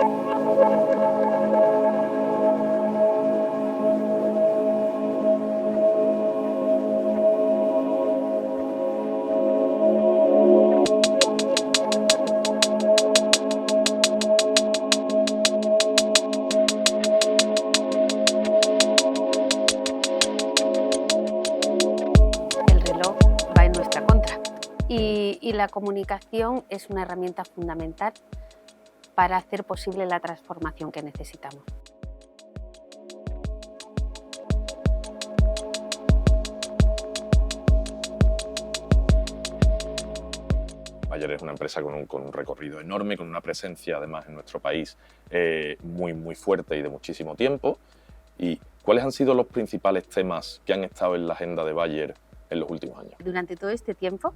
El reloj va en nuestra contra y la comunicación es una herramienta fundamental para hacer posible la transformación que necesitamos. Bayer es una empresa con un recorrido enorme, con una presencia además en nuestro país muy fuerte y de muchísimo tiempo. ¿Y cuáles han sido los principales temas que han estado en la agenda de Bayer en los últimos años? Durante todo este tiempo,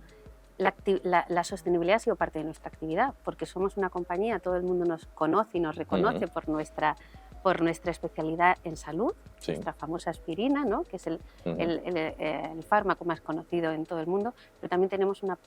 la sostenibilidad ha sido parte de nuestra actividad, porque somos una compañía, todo el mundo nos conoce y nos reconoce por nuestra especialidad en salud, nuestra famosa aspirina, ¿no? Que es el fármaco más conocido en todo el mundo, pero también tenemos una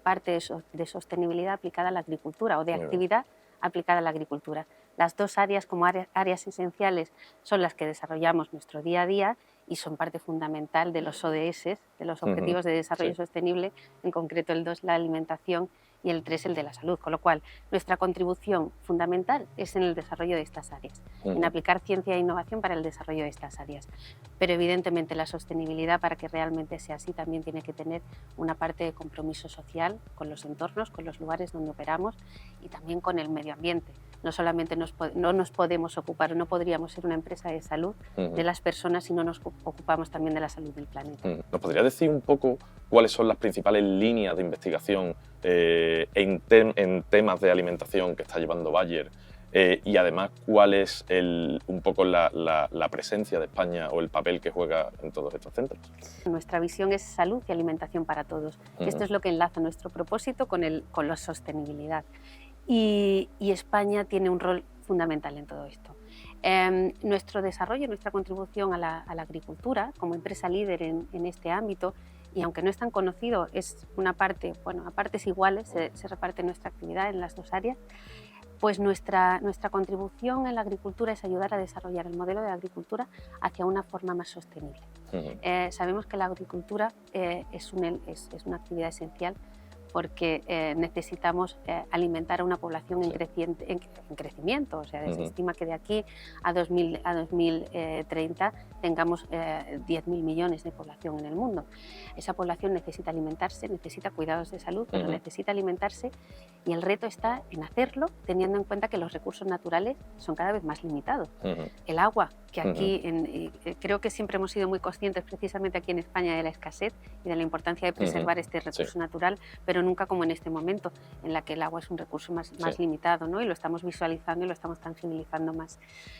parte de sostenibilidad aplicada a la agricultura o de actividad aplicada a la agricultura. Las dos áreas como áreas esenciales son las que desarrollamos nuestro día a día y son parte fundamental de los ODS, de los Objetivos de Desarrollo Sostenible, en concreto el 2, la alimentación, y el 3, el de la salud. Con lo cual, nuestra contribución fundamental es en el desarrollo de estas áreas, en aplicar ciencia e innovación para el desarrollo de estas áreas. Pero evidentemente la sostenibilidad, para que realmente sea así, también tiene que tener una parte de compromiso social con los entornos, con los lugares donde operamos y también con el medio ambiente. No solamente no nos podemos ocupar, o no podríamos ser una empresa de salud de las personas si no nos ocupamos también de la salud del planeta. ¿Nos podría decir un poco cuáles son las principales líneas de investigación en temas de alimentación que está llevando Bayer? Y además, ¿cuál es un poco la presencia de España o el papel que juega en todos estos centros? Nuestra visión es salud y alimentación para todos. Esto es lo que enlaza nuestro propósito con la sostenibilidad. Y España tiene un rol fundamental en todo esto. Nuestro desarrollo, nuestra contribución a la agricultura, como empresa líder en este ámbito, y aunque no es tan conocido, es una parte, a partes iguales se reparte nuestra actividad en las dos áreas. Pues nuestra contribución en la agricultura es ayudar a desarrollar el modelo de agricultura hacia una forma más sostenible. Sabemos que la agricultura es una actividad esencial porque necesitamos alimentar a una población en crecimiento. O sea, se estima que de aquí a 2030 tengamos 10.000 millones de población en el mundo. Esa población necesita alimentarse, necesita cuidados de salud, pero necesita alimentarse, y el reto está en hacerlo teniendo en cuenta que los recursos naturales son cada vez más limitados. El agua, que aquí creo que siempre hemos sido muy conscientes, precisamente aquí en España, de la escasez y de la importancia de preservar este recurso natural, pero nunca como en este momento, en la que el agua es un recurso más limitado, ¿no? Y lo estamos visualizando y lo estamos tangibilizando más.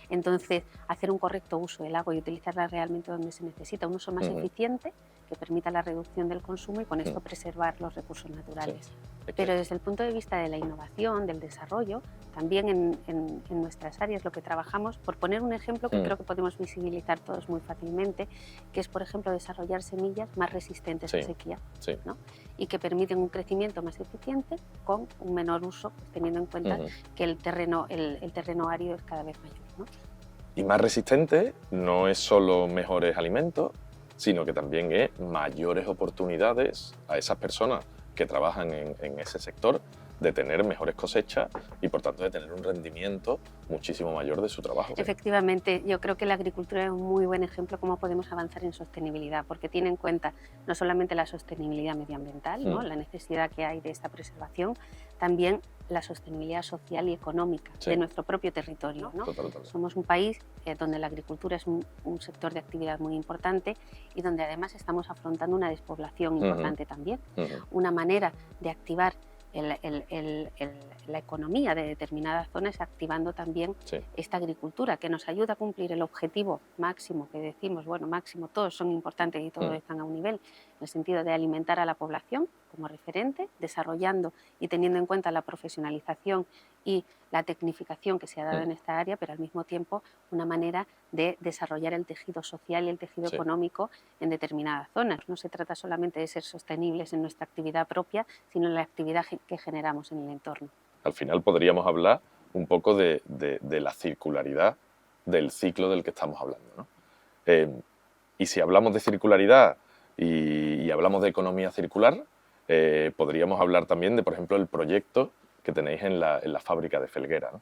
Entonces, hacer un correcto uso del agua y utilizarla realmente donde se necesita, un uso más eficiente que permita la reducción del consumo y con esto preservar los recursos naturales. Pero desde el punto de vista de la innovación, del desarrollo, también en nuestras áreas lo que trabajamos, por poner un ejemplo que creo que podemos visibilizar todos muy fácilmente, que es, por ejemplo, desarrollar semillas más resistentes a sequía, ¿no? Y que permiten un crecimiento más eficiente con un menor uso, teniendo en cuenta que el terreno árido es cada vez mayor, ¿no? Y más resistente no es solo mejores alimentos, sino que también es mayores oportunidades a esas personas que trabajan en ese sector de tener mejores cosechas y, por tanto, de tener un rendimiento muchísimo mayor de su trabajo. Efectivamente, yo creo que la agricultura es un muy buen ejemplo de cómo podemos avanzar en sostenibilidad, porque tiene en cuenta no solamente la sostenibilidad medioambiental, ¿no? La necesidad que hay de esta preservación, también la sostenibilidad social y económica de nuestro propio territorio, ¿no? Somos un país donde la agricultura es un sector de actividad muy importante y donde además estamos afrontando una despoblación importante también. Una manera de activar la economía de determinadas zonas, activando también esta agricultura que nos ayuda a cumplir el objetivo máximo que decimos, máximo, todos son importantes y todos están a un nivel, en el sentido de alimentar a la población como referente, desarrollando y teniendo en cuenta la profesionalización y la tecnificación que se ha dado en esta área, pero al mismo tiempo una manera de desarrollar el tejido social y el tejido económico en determinadas zonas. No se trata solamente de ser sostenibles en nuestra actividad propia, sino en la actividad que generamos en el entorno. Al final podríamos hablar un poco de la circularidad del ciclo del que estamos hablando, ¿no? Y si hablamos de circularidad y hablamos de economía circular, podríamos hablar también de, por ejemplo, el proyecto que tenéis en la fábrica de Felguera, ¿no?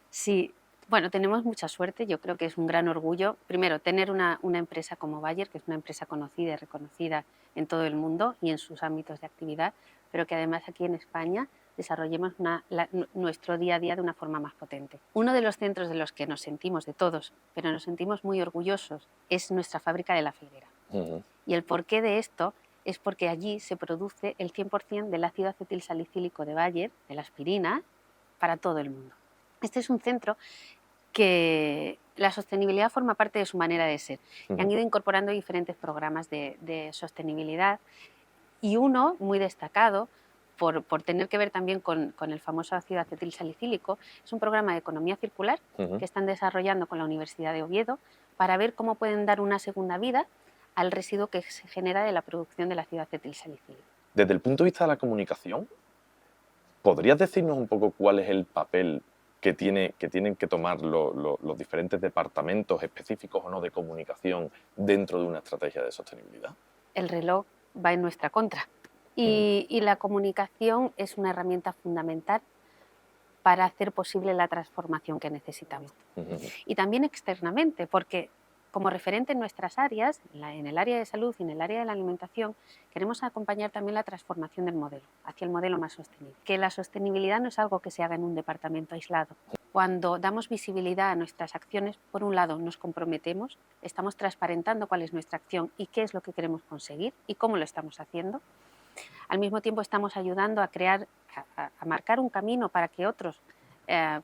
Sí, bueno, tenemos mucha suerte, yo creo que es un gran orgullo, primero, tener una empresa como Bayer, que es una empresa conocida y reconocida en todo el mundo y en sus ámbitos de actividad, pero que además aquí en España desarrollemos nuestro día a día de una forma más potente. Uno de los centros de los que nos sentimos, de todos, pero nos sentimos muy orgullosos, es nuestra fábrica de La Felguera. Y el porqué de esto es porque allí se produce el 100% del ácido acetilsalicílico de Bayer, de la aspirina, para todo el mundo. Este es un centro que la sostenibilidad forma parte de su manera de ser. Y han ido incorporando diferentes programas de sostenibilidad y uno muy destacado por tener que ver también con el famoso ácido acetilsalicílico es un programa de economía circular que están desarrollando con la Universidad de Oviedo para ver cómo pueden dar una segunda vida al residuo que se genera de la producción del ácido acetilsalicílico. Desde el punto de vista de la comunicación, ¿podrías decirnos un poco cuál es el papel que tienen que tomar los diferentes departamentos específicos o no de comunicación dentro de una estrategia de sostenibilidad? El reloj va en nuestra contra y la comunicación es una herramienta fundamental para hacer posible la transformación que necesitamos. Y también externamente, porque como referente en nuestras áreas, en el área de salud y en el área de la alimentación, queremos acompañar también la transformación del modelo, hacia el modelo más sostenible. Que la sostenibilidad no es algo que se haga en un departamento aislado. Cuando damos visibilidad a nuestras acciones, por un lado nos comprometemos, estamos transparentando cuál es nuestra acción y qué es lo que queremos conseguir y cómo lo estamos haciendo. Al mismo tiempo estamos ayudando a crear, a marcar un camino para que otros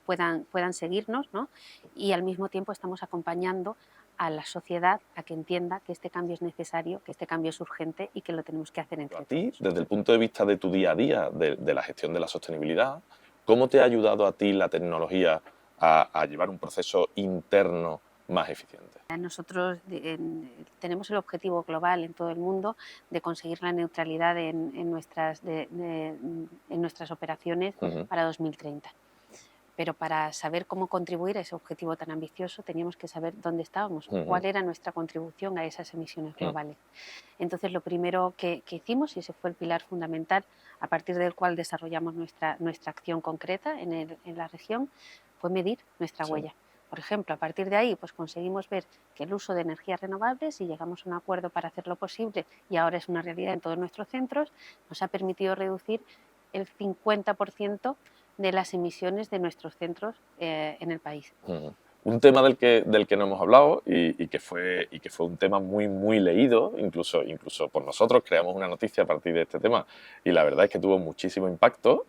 puedan seguirnos, ¿no? Y al mismo tiempo estamos acompañando a la sociedad a que entienda que este cambio es necesario, que este cambio es urgente y que lo tenemos que hacer entre todos. A ti, desde el punto de vista de tu día a día, de la gestión de la sostenibilidad, ¿cómo te ha ayudado a ti la tecnología a llevar un proceso interno más eficiente? Nosotros tenemos el objetivo global en todo el mundo de conseguir la neutralidad en nuestras operaciones para 2030. Pero para saber cómo contribuir a ese objetivo tan ambicioso teníamos que saber dónde estábamos, cuál era nuestra contribución a esas emisiones globales. Entonces lo primero que hicimos, y ese fue el pilar fundamental a partir del cual desarrollamos nuestra acción concreta en la región, fue medir nuestra huella. Por ejemplo, a partir de ahí pues conseguimos ver que el uso de energías renovables, y llegamos a un acuerdo para hacerlo posible, y ahora es una realidad en todos nuestros centros, nos ha permitido reducir el 50% de las emisiones de nuestros centros en el país. Un tema del que no hemos hablado y que fue un tema muy leído, incluso por nosotros creamos una noticia a partir de este tema y la verdad es que tuvo muchísimo impacto,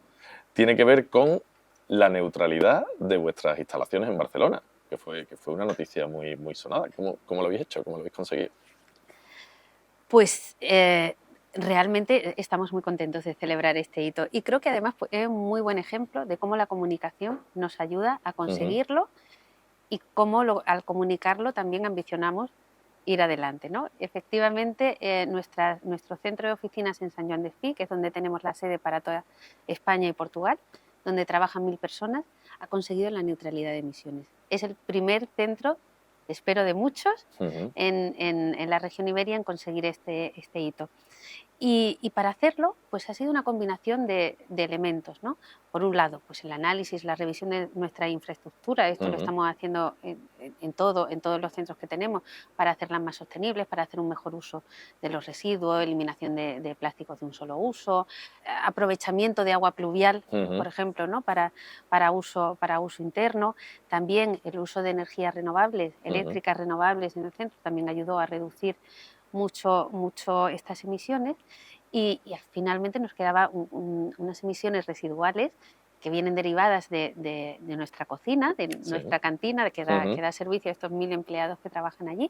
tiene que ver con la neutralidad de vuestras instalaciones en Barcelona, que fue una noticia muy sonada. ¿Cómo lo habéis hecho? ¿Cómo lo habéis conseguido? Pues realmente estamos muy contentos de celebrar este hito y creo que además es un muy buen ejemplo de cómo la comunicación nos ayuda a conseguirlo y cómo al comunicarlo también ambicionamos ir adelante, ¿no? Efectivamente, nuestro centro de oficinas en San Joan Despí, que es donde tenemos la sede para toda España y Portugal, donde trabajan 1000 personas, ha conseguido la neutralidad de emisiones. Es el primer centro, espero de muchos, en la región Iberia en conseguir este hito. Y para hacerlo, pues ha sido una combinación de elementos, ¿no? Por un lado, pues el análisis, la revisión de nuestra infraestructura, esto lo estamos haciendo en todos los centros que tenemos, para hacerlas más sostenibles, para hacer un mejor uso de los residuos, eliminación de plásticos de un solo uso, aprovechamiento de agua pluvial, por ejemplo, ¿no? para uso interno. También el uso de energías renovables, eléctricas renovables en el centro, también ayudó a reducir mucho estas emisiones y finalmente nos quedaban unas emisiones residuales que vienen derivadas de nuestra cocina, de nuestra cantina, que da servicio a estos 1000 empleados que trabajan allí,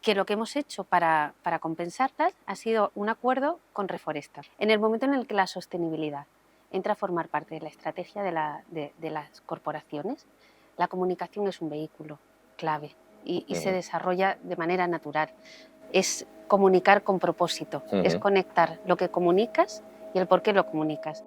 que lo que hemos hecho para compensarlas ha sido un acuerdo con Reforesta. En el momento en el que la sostenibilidad entra a formar parte de la estrategia de las corporaciones, la comunicación es un vehículo clave y se desarrolla de manera natural. Es comunicar con propósito, es conectar lo que comunicas y el por qué lo comunicas.